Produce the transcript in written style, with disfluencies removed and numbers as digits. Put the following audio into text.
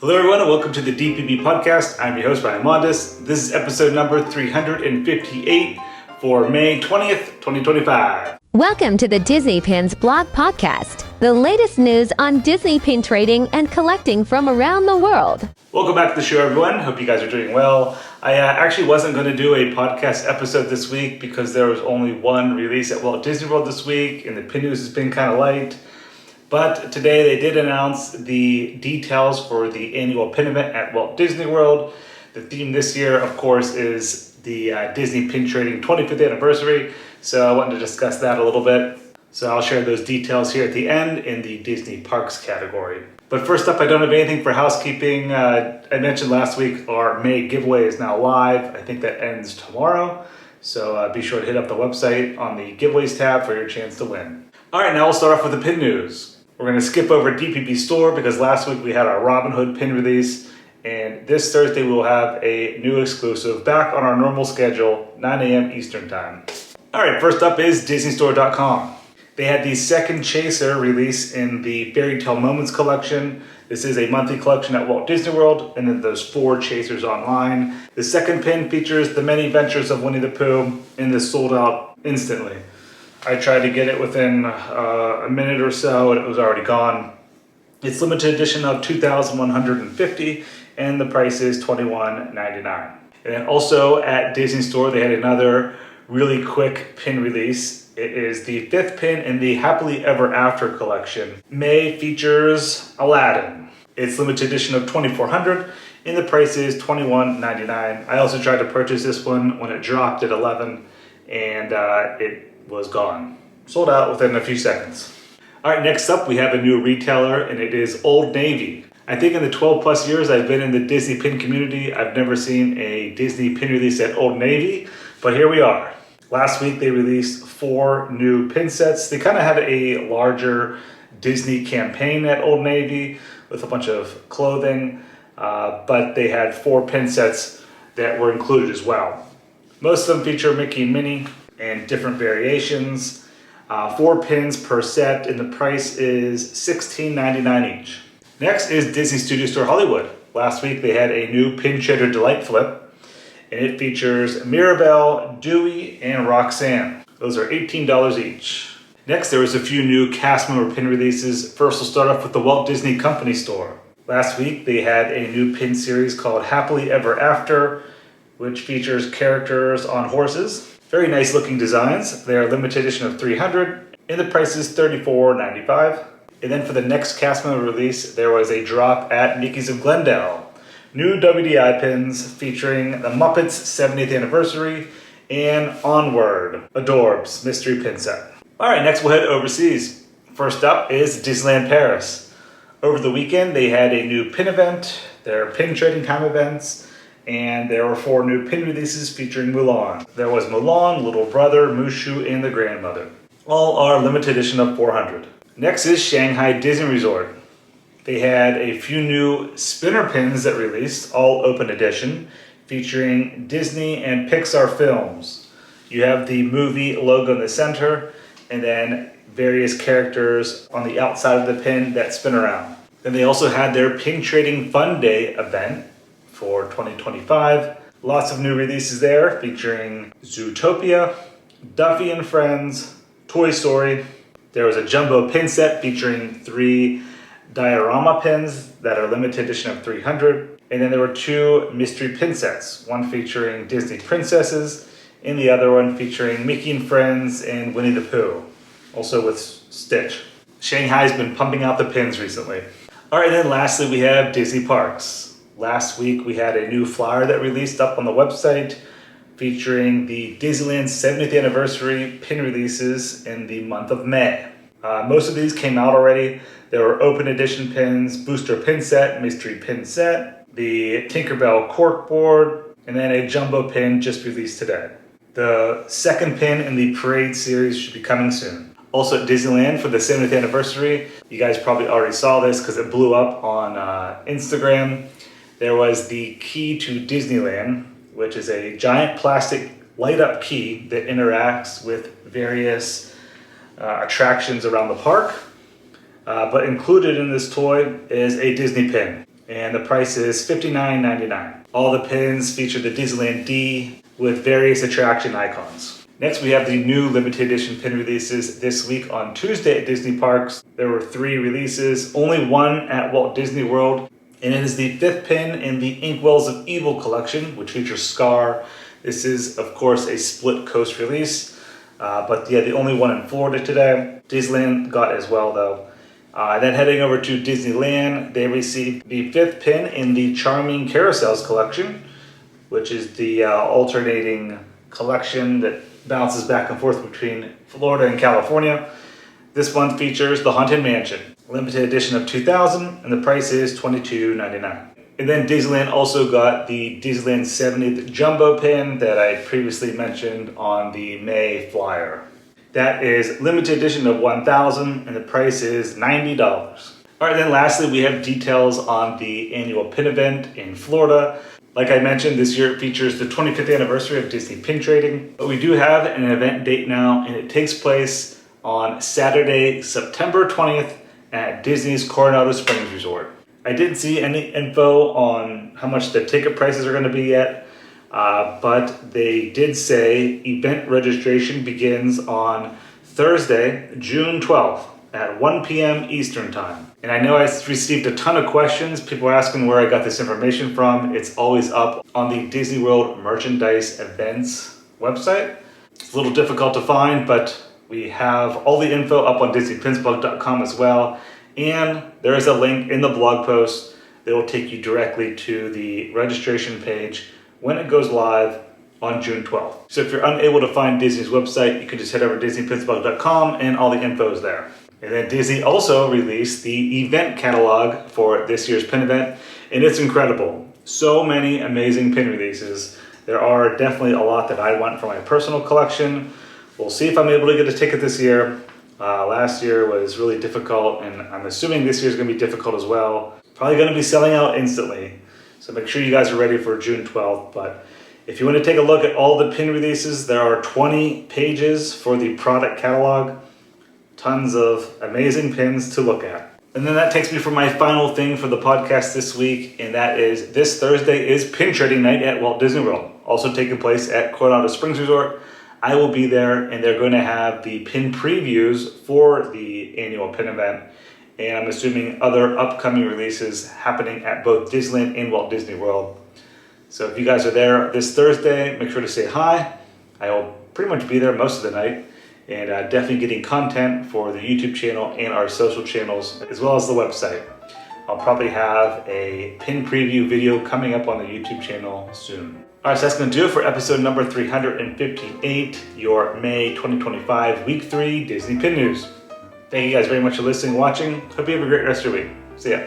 Hello everyone and welcome to the DPB podcast. I'm your host, Ryan Mondis. This is episode number 358 for May 20th, 2025. Welcome to the Disney Pins blog podcast, the latest news on Disney pin trading and collecting from around the world. Welcome back to the show, everyone. Hope you guys are doing well. I actually wasn't going to do a podcast episode this week because there was only one release at Walt Disney World this week and the pin news has been kind of light. But today they did announce the details for the annual pin event at Walt Disney World. The theme this year, of course, is the Disney Pin Trading 25th anniversary. So I wanted to discuss that a little bit. So I'll share those details here at the end in the Disney Parks category. But first up, I don't have anything for housekeeping. I mentioned last week our May giveaway is now live. I think that ends tomorrow. So be sure to hit up the website on the giveaways tab for your chance to win. All right, now we'll start off with the pin news. We're going to skip over DPB store because last week we had our Robin Hood pin release. And this Thursday we will have a new exclusive back on our normal schedule, 9 a.m. Eastern time. All right, first up is DisneyStore.com. They had the second chaser release in the Fairy Tale Moments collection. This is a monthly collection at Walt Disney World, and then there's 4 chasers online. The second pin features the many adventures of Winnie the Pooh, and this sold out instantly. I tried to get it within a minute or so, and it was already gone. It's limited edition of 2,150, and the price is $21.99. And then also at Disney Store, they had another really quick pin release. It is the 5th pin in the Happily Ever After collection. May features Aladdin. It's limited edition of 2,400, and the price is $21.99. I also tried to purchase this one when it dropped at 11, and it was gone. Sold out within a few seconds. All right, next up we have a new retailer, and it is Old Navy. I think in the 12 plus years I've been in the Disney pin community, I've never seen a Disney pin release at Old Navy, but here we are. Last week they released 4 new pin sets. They kind of had a larger Disney campaign at Old Navy with a bunch of clothing, but they had 4 pin sets that were included as well. Most of them feature Mickey and Minnie and different variations. 4 pins per set, and the price is $16.99 each. Next is Disney Studio Store Hollywood. Last week they had a new Pin Trader Delight Flip, and it features Mirabelle, Dewey, and Roxanne. Those are $18 each. Next, there was a few new cast member pin releases. First, we'll start off with the Walt Disney Company store. Last week they had a new pin series called Happily Ever After, which features characters on horses. Very nice looking designs. They are limited edition of 300, and the price is $34.95. And then for the next cast member release, there was a drop at Mickey's of Glendale. New WDI pins featuring the Muppets 70th anniversary and Onward, Adorbs mystery pin set. All right, next we'll head overseas. First up is Disneyland Paris. Over the weekend, they had a new pin event, their pin trading time events, and there were 4 new pin releases featuring Mulan. There was Mulan, Little Brother, Mushu, and the Grandmother. All are limited edition of 400. Next is Shanghai Disney Resort. They had a few new spinner pins that released, all open edition, featuring Disney and Pixar films. You have the movie logo in the center, and then various characters on the outside of the pin that spin around. Then they also had their Pin Trading Fun Day event for 2025. Lots of new releases there featuring Zootopia, Duffy and Friends, Toy Story. There was a jumbo pin set featuring 3 diorama pins that are limited edition of 300. And then there were 2 mystery pin sets, one featuring Disney princesses and the other one featuring Mickey and Friends and Winnie the Pooh, also with Stitch. Shanghai's been pumping out the pins recently. All right, then lastly we have Disney Parks. Last week we had a new flyer that released up on the website featuring the Disneyland 70th anniversary pin releases in the month of May. Most of these came out already. There were open edition pins, booster pin set, mystery pin set, the Tinkerbell corkboard, and then a jumbo pin just released today. The second pin in the Parade series should be coming soon. Also at Disneyland for the 70th anniversary, you guys probably already saw this because it blew up on Instagram. There was the Key to Disneyland, which is a giant plastic light-up key that interacts with various attractions around the park. But included in this toy is a Disney pin. and the price is $59.99. All the pins feature the Disneyland D with various attraction icons. Next, we have the new limited edition pin releases this week on Tuesday at Disney Parks. There were 3 releases, only one at Walt Disney World, and it is the 5th pin in the Inkwells of Evil collection, which features Scar. This is, of course, a split coast release, but yeah, the only one in Florida today. Disneyland got as well, though. Then heading over to Disneyland, they received the 5th pin in the Charming Carousels collection, which is the alternating collection that bounces back and forth between Florida and California. This one features the Haunted Mansion, limited edition of 2000, and the price is $22.99. And then Disneyland also got the Disneyland 70th Jumbo pin that I previously mentioned on the May flyer. That is limited edition of 1000, and the price is $90. All right, then lastly, we have details on the annual pin event in Florida. Like I mentioned, this year it features the 25th anniversary of Disney pin trading, but we do have an event date now, and it takes place on Saturday, September 20th at Disney's Coronado Springs Resort. I didn't see any info on how much the ticket prices are going to be yet, but they did say event registration begins on Thursday, June 12th at 1 p.m. Eastern Time. And I know I received a ton of questions. People are asking where I got this information from. It's always up on the Disney World Merchandise Events website. It's a little difficult to find, but we have all the info up on DisneyPinsBlog.com as well. And there is a link in the blog post that will take you directly to the registration page when it goes live on June 12th. So if you're unable to find Disney's website, you can just head over to DisneyPinsBlog.com and all the info is there. And then Disney also released the event catalog for this year's pin event, and it's incredible. So many amazing pin releases. There are definitely a lot that I want for my personal collection. We'll see if I'm able to get a ticket this year. Last year was really difficult, and I'm assuming this year is going to be difficult as well. Probably going to be selling out instantly. So make sure you guys are ready for June 12th. But if you want to take a look at all the pin releases, there are 20 pages for the product catalog. Tons of amazing pins to look at. And then that takes me for my final thing for the podcast this week, and that is this Thursday is pin trading night at Walt Disney World, also taking place at Coronado Springs Resort. I will be there, and they're going to have the pin previews for the annual pin event, and I'm assuming other upcoming releases happening at both Disneyland and Walt Disney World. So if you guys are there this Thursday, make sure to say hi. I will pretty much be there most of the night, and definitely getting content for the YouTube channel and our social channels, as well as the website. I'll probably have a pin preview video coming up on the YouTube channel soon. All right, so that's going to do it for episode number 358, your May 2025 Week 3 Disney Pin News. Thank you guys very much for listening and watching. Hope you have a great rest of your week. See ya.